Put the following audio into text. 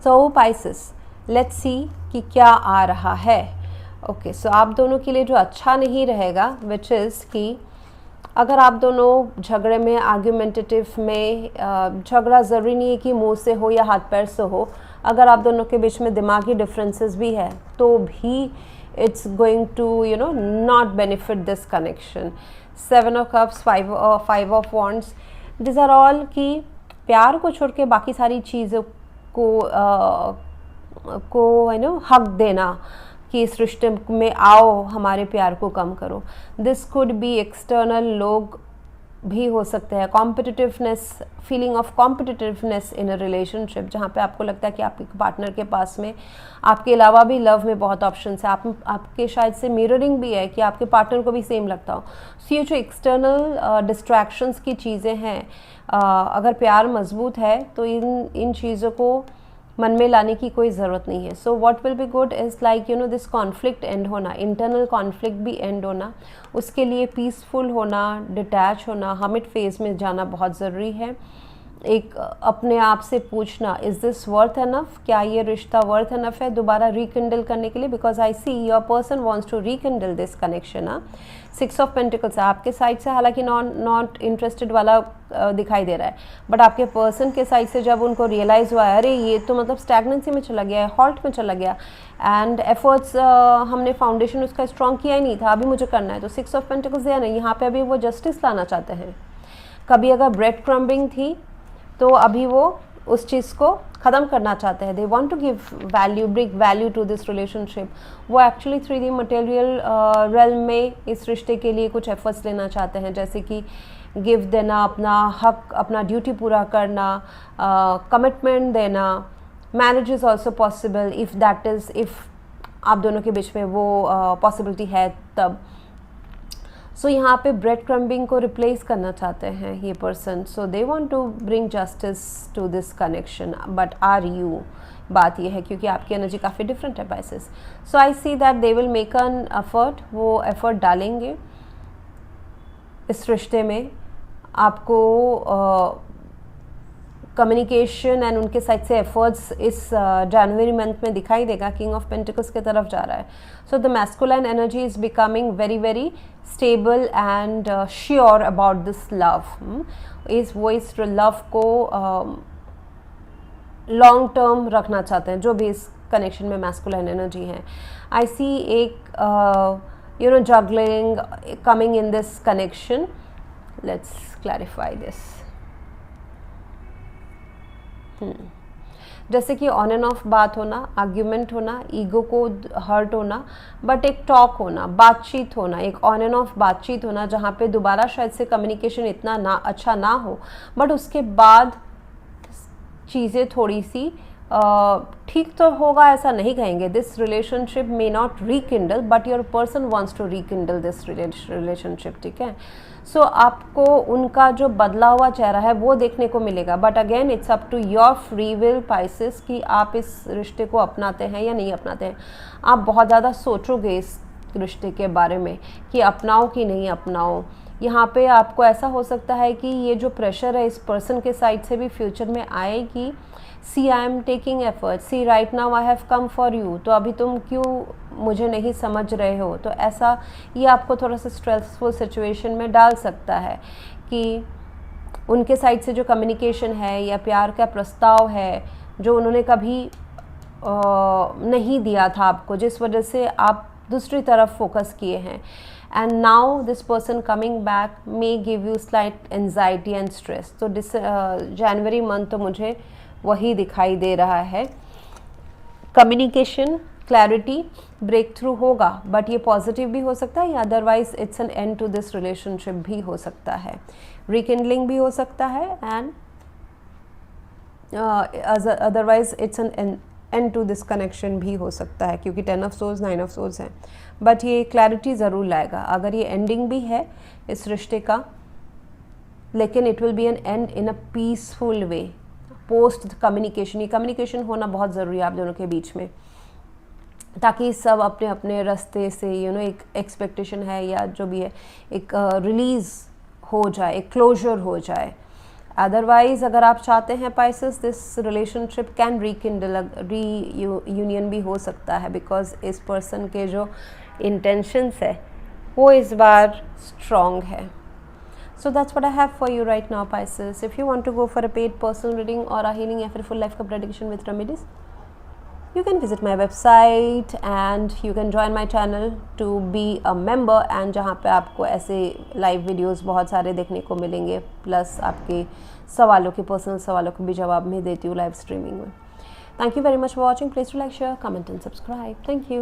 तो Pisces, let's see कि क्या आ रहा है। ओके, सो आप दोनों के लिए जो अच्छा नहीं रहेगा, विच इज़ कि अगर आप दोनों झगड़े में, आर्ग्यूमेंटेटिव में, झगड़ा ज़रूरी नहीं है कि मुंह से हो या हाथ पैर से हो, अगर आप दोनों के बीच में दिमागी डिफरेंसेस भी है तो भी it's going to not benefit this connection. 7 of cups, 5 of wands, this are all कि प्यार को छोड़ के बाकी सारी चीज़ों को हक देना कि इस रिश्ते में आओ, हमारे प्यार को कम करो। दिस कुड बी एक्सटर्नल लोग भी हो सकते हैं, competitiveness, feeling of competitiveness in a relationship, जहाँ पे आपको लगता है कि आपके पार्टनर के पास में आपके अलावा भी लव में बहुत ऑप्शंस है, आपके शायद से मिररिंग भी है कि आपके पार्टनर को भी सेम लगता हो। सो ये जो एक्सटर्नल डिस्ट्रैक्शंस की चीज़ें हैं, अगर प्यार मजबूत है तो इन चीज़ों को मन में लाने की कोई ज़रूरत नहीं है। So what will be good is like this conflict and होना, इंटरनल कॉन्फ्लिक्ट भी एंड होना, उसके लिए पीसफुल होना, डिटैच होना, हमिट फेज में जाना बहुत ज़रूरी है। एक अपने आप से पूछना, इज़ दिस वर्थ एनफ, क्या ये रिश्ता वर्थ एनफ है दोबारा रिकिंडल करने के लिए, because I see your person wants to rekindle this connection. 6 of pentacles है आपके साइड से, हालांकि नॉट इंटरेस्टेड वाला दिखाई दे रहा है, बट आपके पर्सन के साइड से जब उनको रियलाइज़ हुआ है अरे ये तो मतलब स्टैग्नेंसी में चला गया है, हॉल्ट में चला गया, एंड एफर्ट्स हमने फाउंडेशन उसका स्ट्रॉन्ग किया ही नहीं था, अभी मुझे करना है, तो 6 ऑफ पेंटिकल्स दिया नहीं, यहाँ पे अभी वो जस्टिस लाना चाहते हैं। कभी अगर ब्रेड क्रम्बिंग थी तो अभी वो उस चीज़ को ख़त्म करना चाहते हैं। They want to give value, bring value to this relationship. वो एक्चुअली 3D मटेरियल रेल्म में इस रिश्ते के लिए कुछ एफर्ट्स लेना चाहते हैं, जैसे कि गिफ्ट देना, अपना हक, अपना ड्यूटी पूरा करना, कमिटमेंट देना। Marriage is also possible if आप दोनों के बीच में वो पॉसिबिलिटी है तब। सो यहाँ पे ब्रेड क्रम्बिंग को रिप्लेस करना चाहते हैं ये person, so they want to bring justice to this connection, but are you, बात ये है क्योंकि आपकी एनर्जी काफ़ी डिफरेंट है Pisces. So I see that they will make an effort, वो एफर्ट डालेंगे इस रिश्ते में। आपको कम्युनिकेशन एंड उनके साइड से एफर्ट्स इस जनवरी मंथ में दिखाई देगा। किंग ऑफ पेंटिकल्स की तरफ जा रहा है, so the masculine energy is becoming very very stable and sure about this love. वो इस लव को लॉन्ग टर्म रखना चाहते हैं, जो भी इस कनेक्शन में मैस्कुलाइन एनर्जी है। आई सी एक juggling coming in this connection. Let's clarify this. जैसे कि ऑन एंड ऑफ बात होना, आर्ग्यूमेंट होना, ईगो को हर्ट होना, बट एक टॉक होना, बातचीत होना, एक ऑन एंड ऑफ बातचीत होना जहाँ पे दोबारा शायद से कम्युनिकेशन इतना ना अच्छा ना हो, बट उसके बाद चीज़ें थोड़ी सी ठीक तो होगा ऐसा नहीं कहेंगे। This relationship may not rekindle but your person wants to rekindle this relationship, ठीक है। सो आपको उनका जो बदला हुआ चेहरा है वो देखने को मिलेगा, but again it's up to your free will Pisces कि आप इस रिश्ते को अपनाते हैं या नहीं अपनाते हैं। आप बहुत ज़्यादा सोचोगे इस रिश्ते के बारे में कि अपनाओ कि नहीं अपनाओ। यहाँ पे आपको ऐसा हो सकता है कि ये जो प्रेशर है इस पर्सन के साइड से भी फ्यूचर में आएगी। See I am taking effort, see right now I have come for you, तो अभी तुम क्यों मुझे नहीं समझ रहे हो। तो ऐसा ये आपको थोड़ा सा स्ट्रेसफुल सिचुएशन में डाल सकता है कि उनके साइड से जो कम्युनिकेशन है या प्यार का प्रस्ताव है जो उन्होंने कभी नहीं दिया था आपको, जिस वजह से आप दूसरी तरफ फोकस किए हैं। And now this person coming back may give you slight anxiety and stress. तो जनवरी मंथ तो मुझे वही दिखाई दे रहा है। कम्युनिकेशन क्लैरिटी ब्रेक थ्रू होगा, बट ये पॉजिटिव भी हो सकता है या otherwise it's an end to this relationship भी हो सकता है, रिकिंडलिंग भी हो सकता है, and otherwise it's an end to this connection भी हो सकता है, क्योंकि 10 ऑफ सोल्स 9 ऑफ सोल्स है। बट ये क्लैरिटी ज़रूर लाएगा अगर ये एंडिंग भी है इस रिश्ते का, लेकिन it will be an end in a peaceful way post communication. ये कम्युनिकेशन होना बहुत ज़रूरी है आप दोनों के बीच में, ताकि सब अपने अपने रास्ते से एक एक्सपेक्टेशन है या जो भी है एक रिलीज़ हो जाए, एक क्लोजर हो जाए। अदरवाइज अगर आप चाहते हैं Pisces, this relationship can रीकिंडल, reunion भी हो सकता है, बिकॉज इस पर्सन के जो इंटेंशंस है वो इस बार स्ट्रॉन्ग है. So that's what I have for you right now, Pisces. If you want to go for a paid personal reading or a healing या फिर full life का prediction with remedies, you can visit my website and you can join my channel to be a member, and जहाँ पे आपको ऐसे live videos बहुत सारे देखने को मिलेंगे, plus आपके सवालों के personal सवालों के भी जवाब मैं देती हूँ live streaming में. Thank you very much for watching. Please do like, share, comment and subscribe. Thank you.